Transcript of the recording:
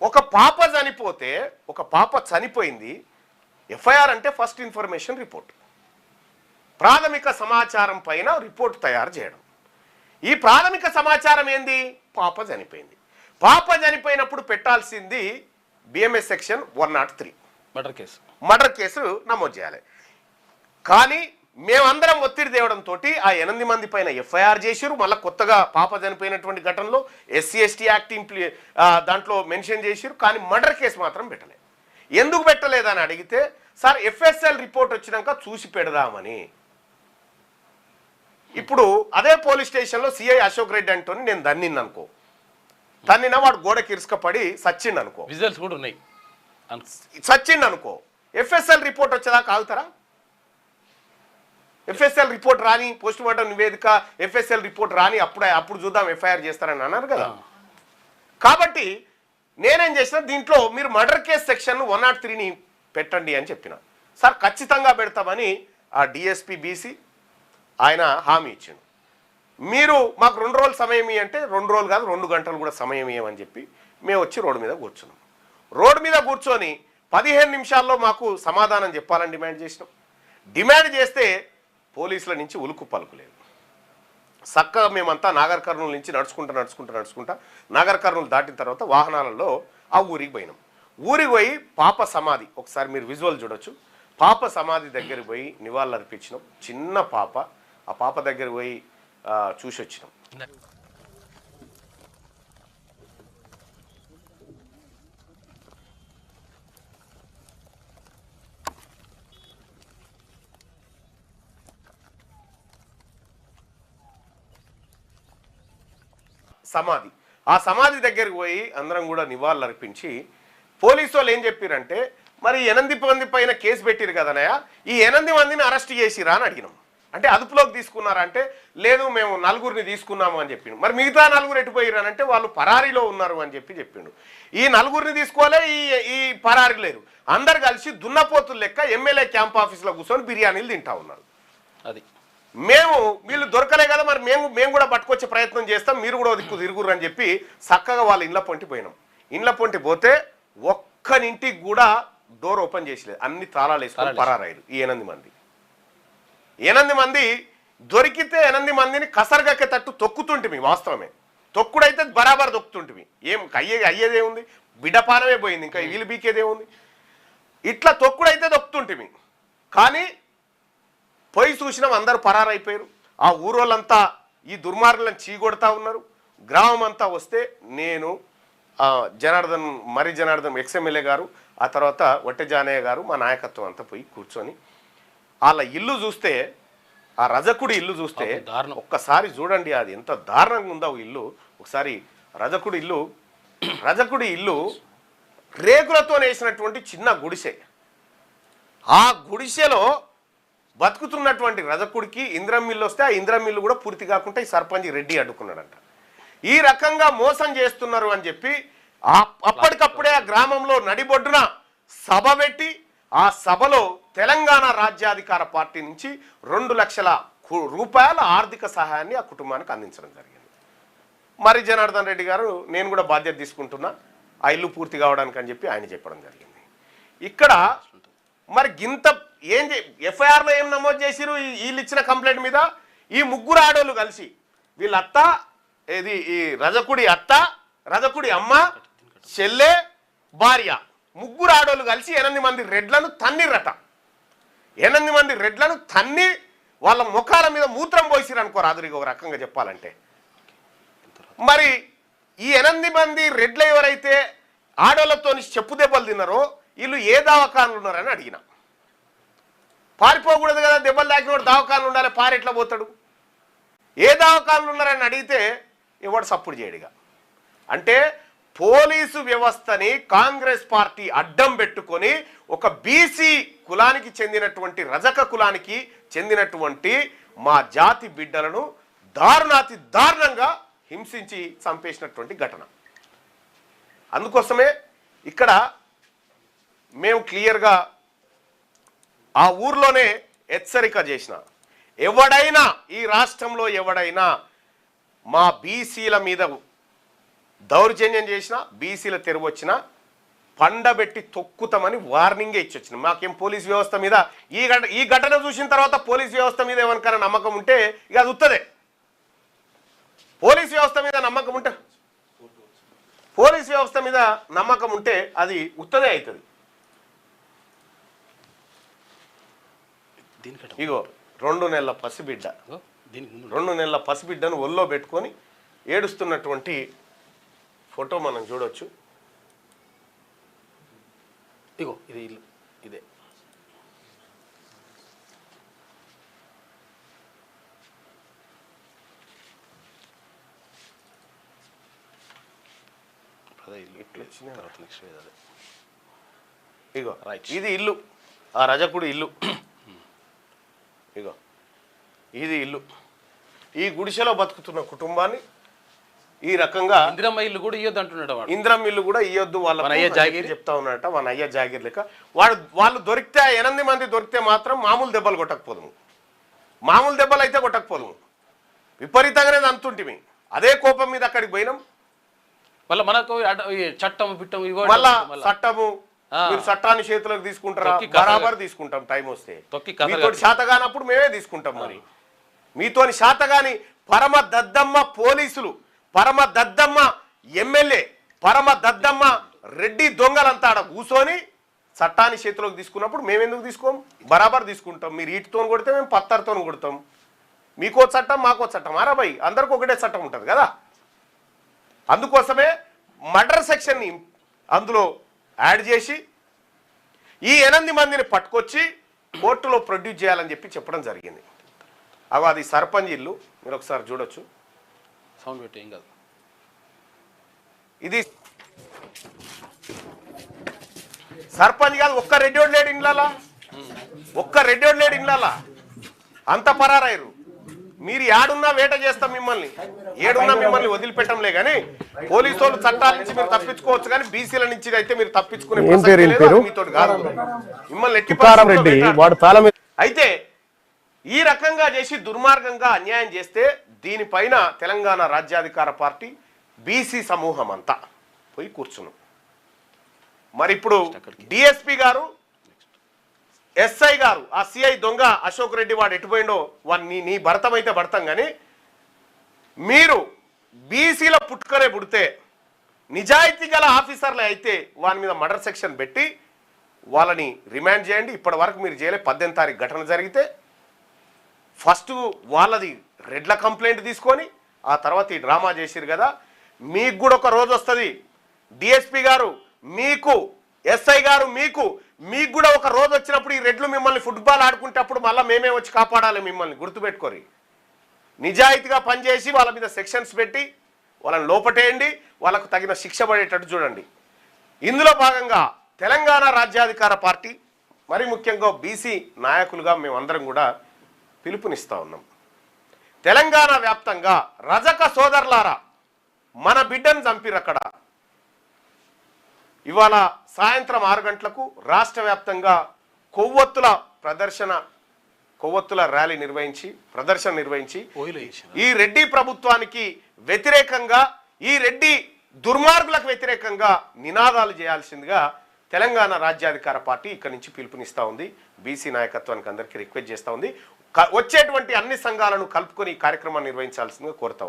ఒక పాప చనిపోయింది. ఎఫ్ఐఆర్ అంటే ఫస్ట్ ఇన్ఫర్మేషన్ రిపోర్ట్, ప్రాథమిక సమాచారం పైన రిపోర్ట్ తయారు చేయడం. ఈ ప్రాథమిక సమాచారం ఏంది? పాప చనిపోయింది. పాప చనిపోయినప్పుడు పెట్టాల్సింది బిఎంఎస్ సెక్షన్ 103 మర్డర్ కేసు నమోదు చేయాలి. కానీ మేమందరం ఒత్తిడి తేవడంతో ఆ 8 మంది పైన ఎఫ్ఐఆర్ చేశారు. మళ్ళీ కొత్తగా పాప చనిపోయినటువంటి ఘటనలో SC/ST యాక్ట్ దాంట్లో మెన్షన్ చేశారు. కానీ మర్డర్ కేసు మాత్రం పెట్టలేదు. ఎందుకు పెట్టలేదని అడిగితే సార్ FSL రిపోర్ట్ వచ్చినాక చూసి పెడదామని. ఇప్పుడు అదే పోలీస్ స్టేషన్లో CI అశోక్ రెడ్డి అంటోని నేను దన్నిన్ననుకో, తన్నిన వాడు గోడకి ఇరుసుకపడి సచ్చిండు అనుకో, విజువల్స్ కూడా ఉన్నాయి, సచ్చిండు అనుకో, FSL రిపోర్ట్ వచ్చేదాకా ఆగుతారా? FSL రిపోర్ట్ రాని, పోస్ట్ మార్టం నివేదిక FSL రిపోర్ట్ రాని అప్పుడు చూద్దాం FIR చేస్తారని అన్నారు కదా. కాబట్టి నేనేం చేసిన, దీంట్లో మీరు మర్డర్ కేసు సెక్షన్ 103ని పెట్టండి అని చెప్పిన. సార్ ఖచ్చితంగా పెడతామని ఆ DSP BC ఆయన హామీ ఇచ్చిండు. మీరు మాకు 2 రోజులు సమయం అంటే 2 రోజులు కాదు 2 గంటలు కూడా సమయం ఇవ్వమని చెప్పి మేము వచ్చి రోడ్డు మీద కూర్చున్నాం. రోడ్డు మీద కూర్చొని 15 నిమిషాల్లో మాకు సమాధానం చెప్పాలని డిమాండ్ చేసినాం. డిమాండ్ చేస్తే పోలీసుల నుంచి ఉలుకు పలుకులేదు. చక్కగా మేమంతా నాగర్ కర్నూలు నుంచి నడుచుకుంటా నాగర్ కర్నూలు దాటిన తర్వాత వాహనాలలో ఆ ఊరికి పోయినాం. ఊరికి పోయి పాప సమాధి, ఒకసారి మీరు విజువల్ చూడొచ్చు, పాప సమాధి దగ్గరికి పోయి నివాళులు అర్పించినాం. చిన్న పాప, ఆ పాప దగ్గర పోయి చూసి వచ్చినాం. సమాధి, ఆ సమాధి దగ్గరికి పోయి అందరం కూడా నివాళులు అర్పించి పోలీసు వాళ్ళు ఏం చెప్పారంటే, మరి 8 మంది పైన కేసు పెట్టిరు కదనయ్య, ఈ 8 మందిని అరెస్ట్ చేసిరా అని అడిగినాం. అంటే అదుపులోకి తీసుకున్నారా అంటే లేదు మేము 4గురిని తీసుకున్నాము అని చెప్పిండు. మరి మిగతా 4 ఎటుపోయిరు అంటే వాళ్ళు పరారీలో ఉన్నారు అని చెప్పిండు. ఈ 4గురిని తీసుకోలే, ఈ పరారీ లేరు, అందరు కలిసి దున్నపోతులు లెక్క ఎమ్మెల్యే క్యాంప్ ఆఫీస్లో కూర్చొని బిర్యానీలు తింటా ఉన్నారు. అది మేము వీళ్ళు దొరకలే కదా, మరి మేము కూడా పట్టుకొచ్చే ప్రయత్నం చేస్తాం, మీరు కూడా దిక్కు తిరుగురు అని చెప్పి చక్కగా వాళ్ళ ఇండ్ల పొంటి పోయినాం. ఇండ్ల పొంటి పోతే ఒక్కనింటికి కూడా డోర్ ఓపెన్ చేసలేదు, అన్ని తాళాలు వేసుకొని పరారాయరు. ఈ 8 మంది దొరికితే 8 మందిని కసరగక్కేటట్టు తొక్కుతుంటిమి. వాస్తవమే, తొక్కుడైతే బరాబర్ తొక్కుతుంటిమి. ఏం అయ్యేదేముంది, బిడ్డపానమే పోయింది, ఇంకా వీళ్ళు బీకేదేముంది. ఇట్లా తొక్కుడైతే తొక్కుతుంటిమి. కానీ పోయి చూసినాం, అందరూ పరారైపోయారు. ఆ ఊరోళ్ళంతా ఈ దుర్మార్గులను చీకొడతా ఉన్నారు. గ్రామం అంతా వస్తే నేను జనార్దన్ ఎక్స్ఎమ్మెల్యే గారు, ఆ తర్వాత వట్టె జానయ్య గారు, మా నాయకత్వం అంతా పోయి కూర్చొని వాళ్ళ ఇల్లు చూస్తే, ఆ రజకుడి ఇల్లు చూస్తే ఒక్కసారి చూడండి, అది ఎంత దారుణంగా ఉందో ఇల్లు. ఒకసారి రజకుడి ఇల్లు రేకులతో వేసినటువంటి చిన్న గుడిసె. ఆ గుడిసెలో బతుకుతున్నటువంటి రజకుడికి ఇంద్రం మిల్లు వస్తే ఆ ఇంద్రం మిల్లు కూడా పూర్తి కాకుండా ఈ సర్పంచ్ రెడ్డి అడ్డుకున్నాడంట. ఈ రకంగా మోసం చేస్తున్నారు అని చెప్పి అప్పటికప్పుడే ఆ గ్రామంలో నడిబొడ్డున సభ పెట్టి, ఆ సభలో తెలంగాణ రాజ్యాధికార పార్టీ నుంచి 2 లక్షల రూపాయల ఆర్థిక సహాయాన్ని ఆ కుటుంబానికి అందించడం జరిగింది. మరి జనార్దన్ రెడ్డి గారు నేను కూడా బాధ్యత తీసుకుంటున్నా ఆ ఇల్లు పూర్తి కావడానికి అని చెప్పి ఆయన చెప్పడం జరిగింది. ఇక్కడ మరి గింత ఎఫ్ఐఆర్లో ఏం నమోదు చేసిరు? వీళ్ళు ఇచ్చిన కంప్లైంట్ మీద ఈ 3 ఆడోళ్ళు కలిసి, వీళ్ళ అత్త, ఈ రజకుడి అత్త, రజకుడి అమ్మ, చెల్లె, భార్య, 3 ఆడోళ్ళు కలిసి 8 మంది రెడ్లను తన్నిరట. 8 మంది రెడ్లను తన్ని వాళ్ళ ముఖాల మీద మూత్రం పోసిరు అనుకో రాదురిగా ఒక రకంగా చెప్పాలంటే. మరి ఈ 8 మంది రెడ్లు ఎవరైతే ఆడోళ్ళతో చెప్పు దెబ్బలు తిన్నారో వీళ్ళు ఏ దవాఖానలు ఉన్నారని అడిగిన. పారిపోకూడదు కదా, దెబ్బలు తాకినోడు దవాఖానలు ఉండాలి, పారెట్లా పోతాడు? ఏ దవాఖానలు ఉన్నారని అడిగితే ఎవడు సప్పుడు చేయడిగా. అంటే పోలీసు వ్యవస్థని కాంగ్రెస్ పార్టీ అడ్డం పెట్టుకొని ఒక బీసీ కులానికి చెందినటువంటి రజక కులానికి చెందినటువంటి మా జాతి బిడ్డలను దారుణాతి దారుణంగా హింసించి చంపేసినటువంటి ఘటన. అందుకోసమే ఇక్కడ మేము క్లియర్గా ఆ ఊర్లోనే హెచ్చరిక చేసిన, ఎవడైనా ఈ రాష్ట్రంలో ఎవడైనా మా బీసీల మీద దౌర్జన్యం చేసినా బీసీల తెరువు వచ్చినా పండబెట్టి తొక్కుతామని వార్నింగే ఇచ్చొచ్చినాం. మాకేం పోలీస్ వ్యవస్థ మీద ఈ ఘటన చూసిన తర్వాత పోలీస్ వ్యవస్థ మీద ఎవరికైనా నమ్మకం ఉంటే ఇక అది ఉత్తదే. పోలీస్ వ్యవస్థ మీద నమ్మకం ఉంటే అది ఉత్తదే అవుతుంది. ఇగో 2 నెలల పసిబిడ్డను ఒళ్ళో పెట్టుకొని ఏడుస్తున్నటువంటి ఫోటో మనం చూడొచ్చు. ఇగో ఇది ఇల్లు ఇదే. ఇగో ఇది ఇల్లు, ఆ రజకుడు ఇల్లు. ఇగో ఇది ఇల్లు. ఈ గుడిసెలో బతుకుతున్న కుటుంబాన్ని ఈ రకంగా ఇందిరమ్మ ఇల్లు కూడా ఇయ్యొద్దు అంటున్నాడు. ఇందిరమ్మ ఇల్లు కూడా ఇయ్యొద్దు వాళ్ళ చెప్తా ఉన్నాడట. మన అయ్య జాగీర్ లెక్క వాళ్ళు దొరికితే 8 మంది దొరికితే మాత్రం మామూలు దెబ్బలు కొట్టకపోదుము. మామూలు దెబ్బలు అయితే కొట్టకపోదుము, విపరీతంగానే అంతుంటిమి. అదే కోపం మీద అక్కడికి పోయినాం. మళ్ళీ మనకు చట్టం బిట్టం మళ్ళా చట్టము మీరు చట్టాన్ని చేతులకు తీసుకుంటారా? బరాబర్ తీసుకుంటాం. టైం వస్తే మీతో శాతగానప్పుడు మేమే తీసుకుంటాం. మరి మీతోని శాతగాని పరమ దద్దమ్మ పోలీసులు, పరమ దద్దమ్మ ఎమ్మెల్యే, పరమ దద్దమ్మ రెడ్డి దొంగలంతా ఆడ కూర్చొని చట్టాన్ని చేతిలోకి తీసుకున్నప్పుడు మేమెందుకు తీసుకోం? బరాబర్ తీసుకుంటాం. మీరు ఈటితో కొడితే మేము పత్తర్తో కొడతాం. మీకో చట్టం మాకో చట్టం, అరాబాయి అందరికి ఒకటే చట్టం ఉంటుంది కదా. అందుకోసమే మర్డర్ సెక్షన్ని అందులో యాడ్ చేసి ఈ 8 మందిని పట్టుకొచ్చి కోర్టులో ప్రొడ్యూస్ చేయాలని చెప్పడం జరిగింది. అది సర్పంచ్ ఇల్లు, మీరు ఒకసారి చూడొచ్చు. సౌండ్ పెట్టి ఏం కాదు. ఇది సర్పంచ్ కాదు, ఒక్క రెడ్డివాడు లేడు ఇండ్లలా, అంత పరారయ్యారు. మీరు ఏడున్నా వేట చేస్తాం మిమ్మల్ని, ఏడున్నా మిమ్మల్ని వదిలిపెట్టంలే. కానీ పోలీసు వాళ్ళు చట్టాల నుంచి మీరు తప్పించుకోవచ్చు, కానీ బీసీల నుంచి అయితే మీరు తప్పించుకునే మీతో కాదు. మిమ్మల్ని అయితే ఈ రకంగా చేసి దుర్మార్గంగా అన్యాయం చేస్తే దీనిపైన తెలంగాణ రాజ్యాధికార పార్టీ బీసీ సమూహం అంతా పోయి కూర్చున్నాం. మరి ఇప్పుడు డిఎస్పీ గారు, ఎస్ఐ గారు, ఆ సిఐ దొంగ అశోక్ రెడ్డి వాడు ఎటుపోయిండో నీ భర్తం అయితే భర్తం, కానీ మీరు బీసీల పుట్టుకనే పుడితే నిజాయితీ గల ఆఫీసర్లే అయితే వాని మీద మర్డర్ సెక్షన్ పెట్టి వాళ్ళని రిమాండ్ చేయండి. ఇప్పటి వరకు మీరు చేయలే. 18వ తారీఖు ఘటన జరిగితే ఫస్ట్ వాళ్ళది రెడ్ల కంప్లైంట్ తీసుకొని ఆ తర్వాత ఈ డ్రామా చేసిరు కదా. మీకు కూడా ఒక రోజు వస్తుంది. డిఎస్పీ గారు మీకు, ఎస్ఐ గారు మీకు కూడా ఒక రోజు వచ్చినప్పుడు ఈ రెడ్లు మిమ్మల్ని ఫుట్బాల్ ఆడుకుంటప్పుడు మళ్ళీ మేమే వచ్చి కాపాడాలి మిమ్మల్ని. గుర్తుపెట్టుకోరి. నిజాయితీగా పనిచేసి వాళ్ళ మీద సెక్షన్స్ పెట్టి వాళ్ళని లోపటేయండి, వాళ్ళకు తగిన శిక్ష పడేటట్టు చూడండి. ఇందులో భాగంగా తెలంగాణ రాజ్యాధికార పార్టీ, మరి ముఖ్యంగా బీసీ నాయకులుగా మేమందరం కూడా పిలుపునిస్తూ ఉన్నాం. తెలంగాణ వ్యాప్తంగా రజక సోదరులారా, మన బిడ్డను చంపిరు అక్కడ. ఇవాళ సాయంత్రం 6 గంటలకు రాష్ట్ర వ్యాప్తంగా కొవ్వొత్తుల ర్యాలీ ప్రదర్శన నిర్వహించి ఈ రెడ్డి ప్రభుత్వానికి వ్యతిరేకంగా, ఈ రెడ్డి దుర్మార్గులకు వ్యతిరేకంగా నినాదాలు చేయాల్సిందిగా తెలంగాణ రాజ్యాధికార పార్టీ ఇక్కడి నుంచి పిలుపునిస్తూ ఉంది. బీసీ నాయకత్వానికి అందరికీ రిక్వెస్ట్ చేస్తూ ఉంది. వచ్చేటువంటి అన్ని సంఘాలను కలుపుకొని ఈ కార్యక్రమాన్ని నిర్వహించాల్సిందిగా కోరుతా ఉంది.